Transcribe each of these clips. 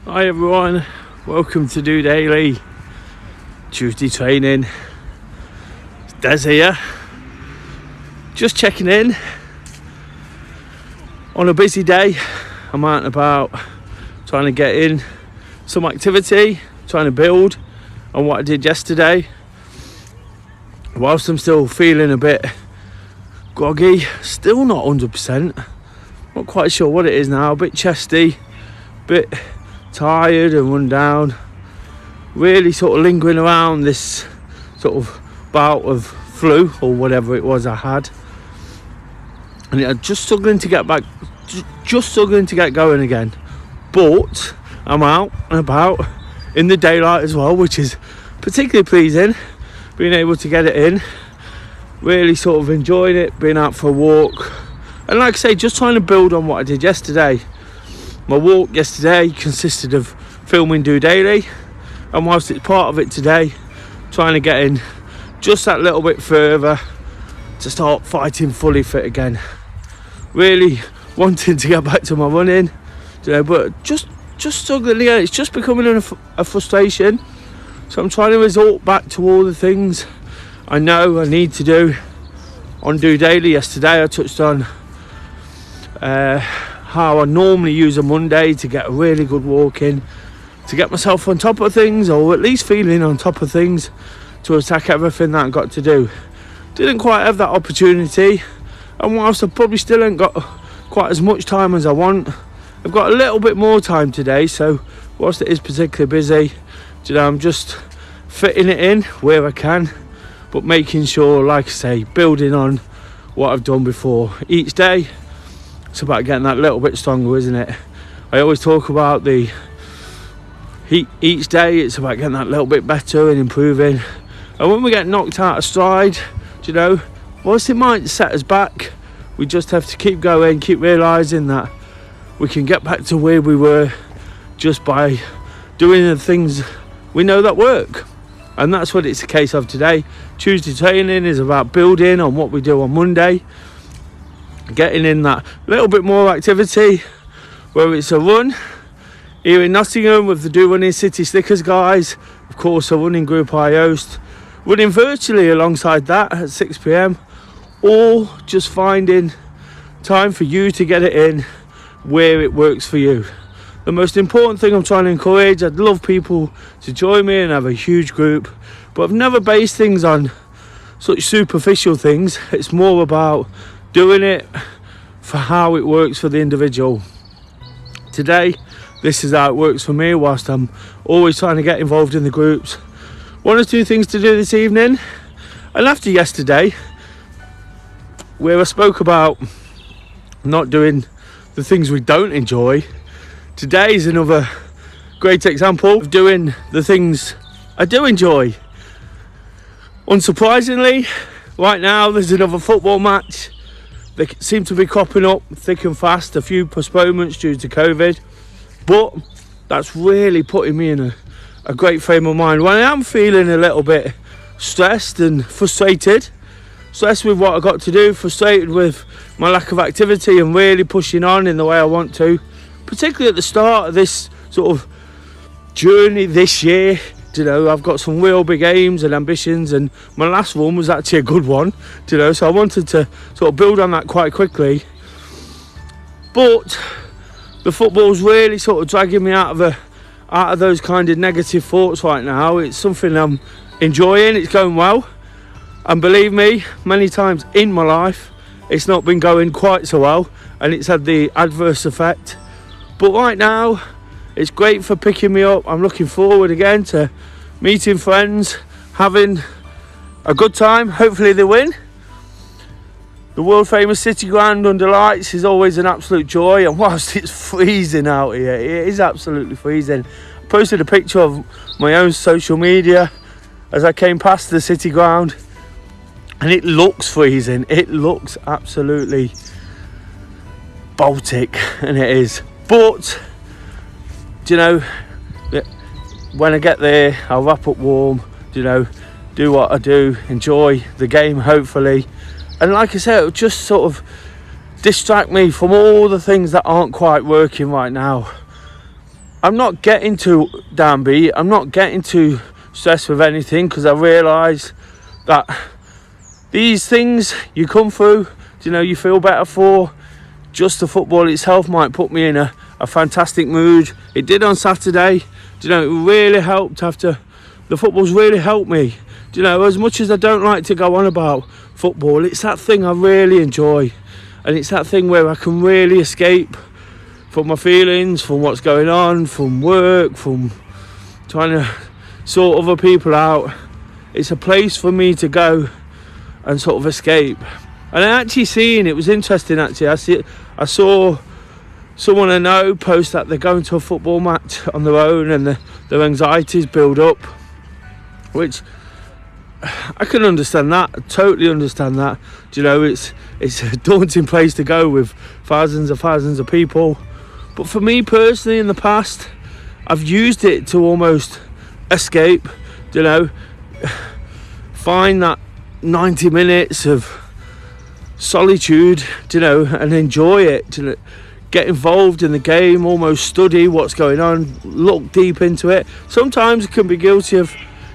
Hi everyone, welcome to DOdaily. Tuesday training. It's Des here. Just checking in. On a busy day, I'm out and about trying to get in some activity, trying to build on what I did yesterday. Whilst I'm still feeling a bit groggy, still not 100%. Not quite sure what it is now, a bit chesty, bit tired and run down, really sort of lingering around this sort of bout of flu or whatever it was I had, and I'm just struggling to get back, just struggling to get going again. But I'm out and about in the daylight as well, which is particularly pleasing, being able to get it in, really sort of enjoying it, being out for a walk, and like I say, just trying to build on what I did yesterday. My walk yesterday consisted of filming DOdaily, and whilst it's part of it today, trying to get in just that little bit further to start fighting fully fit again. Really wanting to get back to my running, but just struggling again. It's just becoming a frustration. So I'm trying to resort back to all the things I know I need to do on DOdaily. Yesterday I touched on how I normally use a Monday to get a really good walk in, to get myself on top of things, or at least feeling on top of things, to attack everything that I've got to do. Didn't quite have that opportunity, and whilst I probably still ain't got quite as much time as I want, I've got a little bit more time today. So whilst it is particularly busy, I'm just fitting it in where I can, but making sure, like I say, building on what I've done before each day. It's about getting that little bit stronger, isn't it? I always talk about the heat each day. It's about getting that little bit better and improving. And when we get knocked out of stride, whilst it might set us back, we just have to keep going, keep realising that we can get back to where we were just by doing the things we know that work. And that's what it's a case of today. Tuesday training is about building on what we do on Monday, getting in that little bit more activity, whether it's a run here in Nottingham with the Do Running City Slickers guys, of course a running group I host, running virtually alongside that at 6 p.m, or just finding time for you to get it in where it works for you. The most important thing I'm trying to encourage, I'd love people to join me and have a huge group, but I've never based things on such superficial things. It's more about doing it for how it works for the individual. Today, this is how it works for me, whilst I'm always trying to get involved in the groups. One or two things to do this evening, and after yesterday, where I spoke about not doing the things we don't enjoy, today is another great example of doing the things I do enjoy. Unsurprisingly, right now there's another football match. They seem to be cropping up thick and fast, a few postponements due to COVID, but that's really putting me in a great frame of mind. When I am feeling a little bit stressed and frustrated, stressed with what I've got to do, frustrated with my lack of activity and really pushing on in the way I want to, particularly at the start of this sort of journey this year. I've got some real big aims and ambitions, and my last one was actually a good one, so I wanted to sort of build on that quite quickly. But the football's really sort of dragging me out of those kind of negative thoughts right now. It's something I'm enjoying, it's going well, and believe me, many times in my life it's not been going quite so well, and it's had the adverse effect. But right now, it's great for picking me up. I'm looking forward again to meeting friends, having a good time. Hopefully they win. The world famous City Ground under lights is always an absolute joy, and whilst it's freezing out here, it is absolutely freezing. I posted a picture of my own social media as I came past the City Ground, and it looks freezing. It looks absolutely Baltic, and it is. But when I get there, I'll wrap up warm, do what I do, enjoy the game hopefully, and like I said, it'll just sort of distract me from all the things that aren't quite working right now. I'm not getting too downbeat. I'm not getting too stressed with anything, because I realise that these things you come through, you feel better for. Just the football itself might put me in a fantastic mood. It did on Saturday. It really helped after the football's really helped me. As much as I don't like to go on about football, it's that thing I really enjoy. And it's that thing where I can really escape from my feelings, from what's going on, from work, from trying to sort other people out. It's a place for me to go and sort of escape. And I actually seen, it was interesting actually, I saw someone I know post that they're going to a football match on their own and their anxieties build up, which I can understand that. I totally understand that. It's a daunting place to go with thousands of people. But for me personally, in the past, I've used it to almost escape. Find that 90 minutes of solitude, and enjoy it. Get involved in the game, almost study what's going on, look deep into it. Sometimes I can be guilty of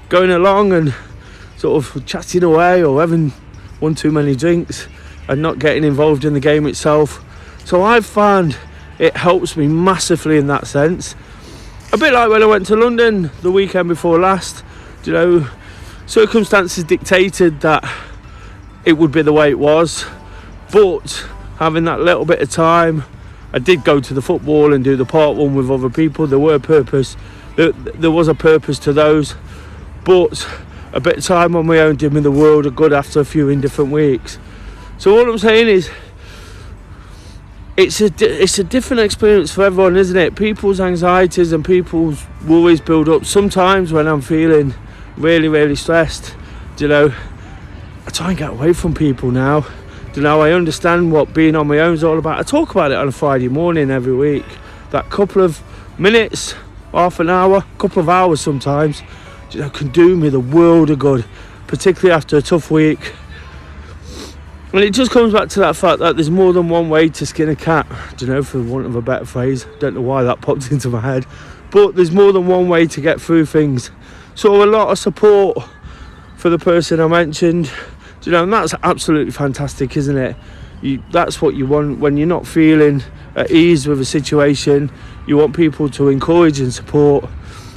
going along and sort of chatting away or having one too many drinks and not getting involved in the game itself. So I've found it helps me massively in that sense. A bit like when I went to London the weekend before last. Circumstances dictated that it would be the way it was, but having that little bit of time, I did go to the football and do the part one with other people. There was a purpose to those, but a bit of time on my own did me the world of good after a few in different weeks. So all I'm saying is, it's a different experience for everyone, isn't it? People's anxieties and people's worries build up. Sometimes when I'm feeling really, really stressed, I try and get away from people now. I understand what being on my own is all about. I talk about it on a Friday morning every week. That couple of minutes, half an hour, couple of hours sometimes, can do me the world of good, particularly after a tough week. And it just comes back to that fact that there's more than one way to skin a cat, for want of a better phrase. Don't know why that popped into my head, but there's more than one way to get through things. So a lot of support for the person I mentioned, and that's absolutely fantastic, isn't it? That's what you want when you're not feeling at ease with a situation. You want people to encourage and support,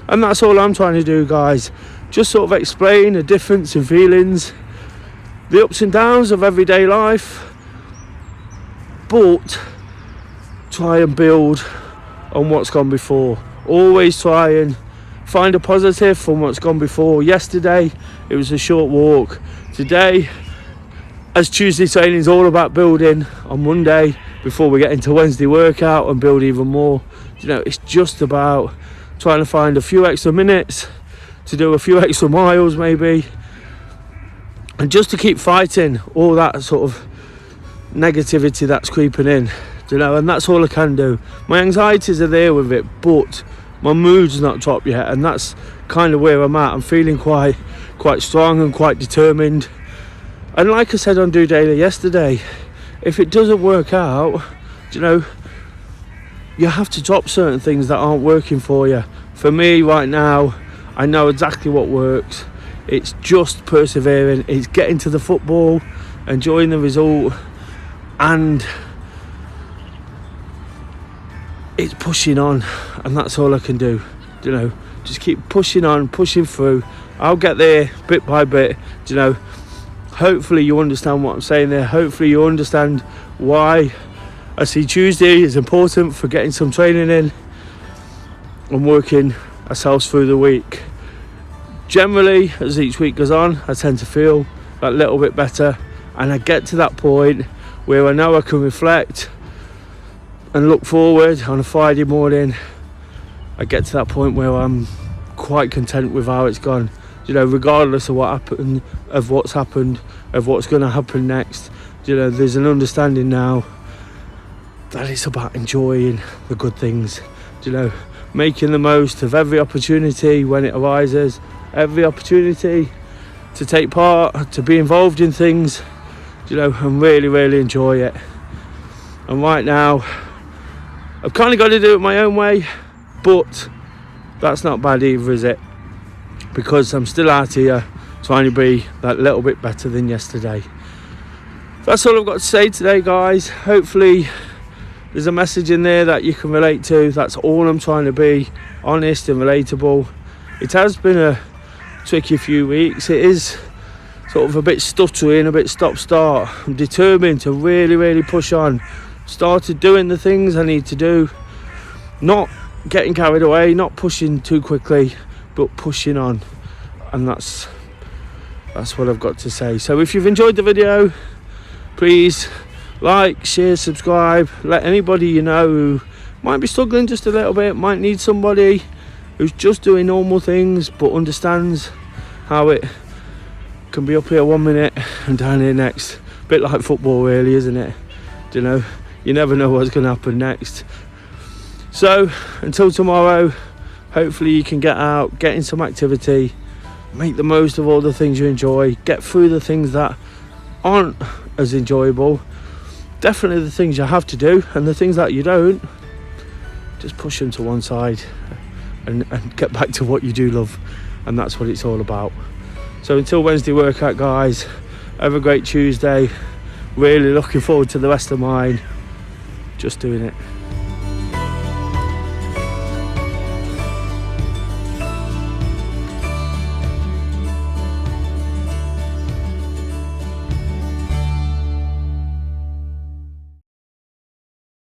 and that's all I'm trying to do, guys. Just sort of explain the difference in feelings, the ups and downs of everyday life, but try and build on what's gone before. Always try and find a positive from what's gone before. Yesterday it was a short walk. Today, as Tuesday training is all about building on Monday before we get into Wednesday workout and build even more, it's just about trying to find a few extra minutes to do a few extra miles maybe, and just to keep fighting all that sort of negativity that's creeping in, and that's all I can do. My anxieties are there with it, but my mood's not dropped yet, and that's kind of where I'm at. I'm feeling quite strong and quite determined. And like I said on DOdaily yesterday, if it doesn't work out, you have to drop certain things that aren't working for you. For me right now, I know exactly what works. It's just persevering. It's getting to the football, enjoying the result, and it's pushing on. And that's all I can do. Just keep pushing on, pushing through. I'll get there bit by bit. Hopefully you understand what I'm saying there. Hopefully you understand why I see Tuesday is important for getting some training in and working ourselves through the week. Generally, as each week goes on, I tend to feel that little bit better, and I get to that point where I know I can reflect and look forward on a Friday morning. I get to that point where I'm quite content with how it's gone, regardless of what happened, of what's happened, of what's going to happen next. There's an understanding now that it's about enjoying the good things, making the most of every opportunity when it arises, every opportunity to take part, to be involved in things, and really, really enjoy it. And right now, I've kind of got to do it my own way, but that's not bad either, is it? Because I'm still out here trying to be that little bit better than yesterday. That's all I've got to say today, guys. Hopefully there's a message in there that you can relate to. That's all I'm trying to be, honest and relatable. It has been a tricky few weeks. It is sort of a bit stuttering, a bit stop-start. I'm determined to really push on. Started doing the things I need to do. Not getting carried away, not pushing too quickly, but pushing on. And that's what I've got to say. So if you've enjoyed the video, please like, share, subscribe. Let anybody you know who might be struggling just a little bit, might need somebody who's just doing normal things but understands how it can be up here 1 minute and down here next. A bit like football really, isn't it? You know, you never know what's going to happen next. So until tomorrow, hopefully you can get out, get in some activity, make the most of all the things you enjoy, get through the things that aren't as enjoyable. Definitely the things you have to do, and the things that you don't, just push them to one side and get back to what you do love. And that's what it's all about. So until Wednesday workout, guys, have a great Tuesday. Really looking forward to the rest of mine. Just doing it.